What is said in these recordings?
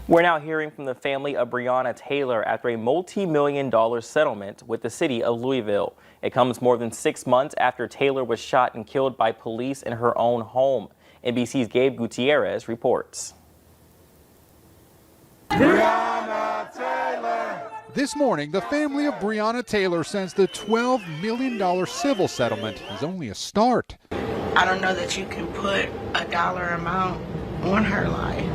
We're now hearing from the family of Breonna Taylor after a multi-million-dollar settlement with the city of Louisville. It comes more than 6 months after Taylor was shot and killed by police in her own home. NBC's Gabe Gutierrez reports. Breonna Taylor. This morning, the family of Breonna Taylor says the $12 million civil settlement is only a start. I don't know that you can put a dollar amount on her life.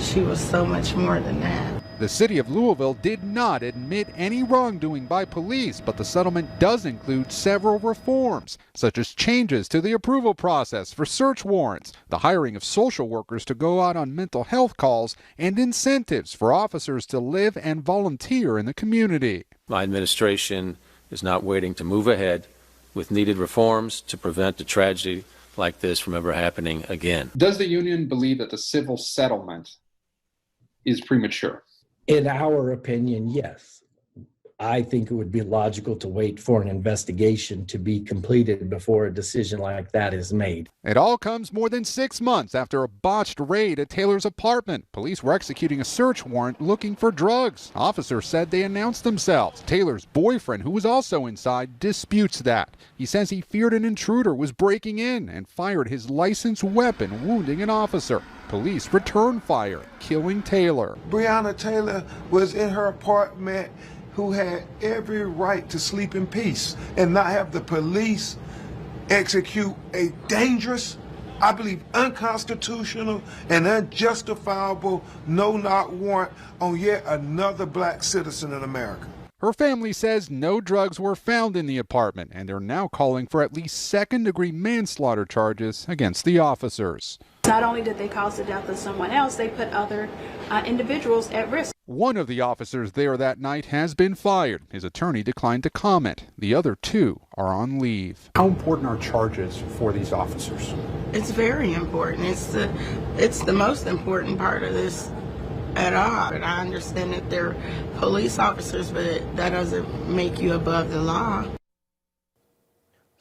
She was so much more than that. The city of Louisville did not admit any wrongdoing by police, but the settlement does include several reforms, such as changes to the approval process for search warrants, the hiring of social workers to go out on mental health calls, and incentives for officers to live and volunteer in the community. My administration is not waiting to move ahead with needed reforms to prevent a tragedy like this from ever happening again. Does the union believe that the civil settlement is premature? In our opinion, yes. I think it would be logical to wait for an investigation to be completed before a decision like that is made. It all comes more than 6 months after a botched raid at Taylor's apartment. Police were executing a search warrant looking for drugs. Officers said they announced themselves. Taylor's boyfriend, who was also inside, disputes that. He says he feared an intruder was breaking in and fired his licensed weapon, wounding an officer. Police returned fire, killing Taylor. Breonna Taylor was in her apartment, who had every right to sleep in peace and not have the police execute a dangerous, I believe, unconstitutional and unjustifiable no-knock warrant on yet another black citizen in America. Her family says no drugs were found in the apartment, and they're now calling for at least second-degree manslaughter charges against the officers. Not only did they cause the death of someone else, they put other individuals at risk. One of the officers there that night has been fired. His attorney declined to comment. The other two are on leave. How important are charges for these officers? It's very important. It's the most important part of this at all. And I understand that they're police officers, but that doesn't make you above the law.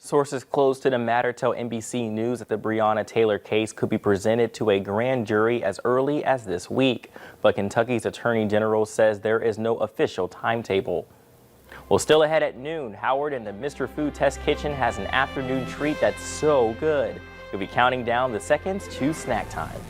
Sources close to the matter tell NBC News that the Breonna Taylor case could be presented to a grand jury as early as this week. But Kentucky's Attorney General says there is no official timetable. Well, still ahead at noon, Howard and the Mr. Food Test Kitchen has an afternoon treat that's so good. You'll be counting down the seconds to snack time.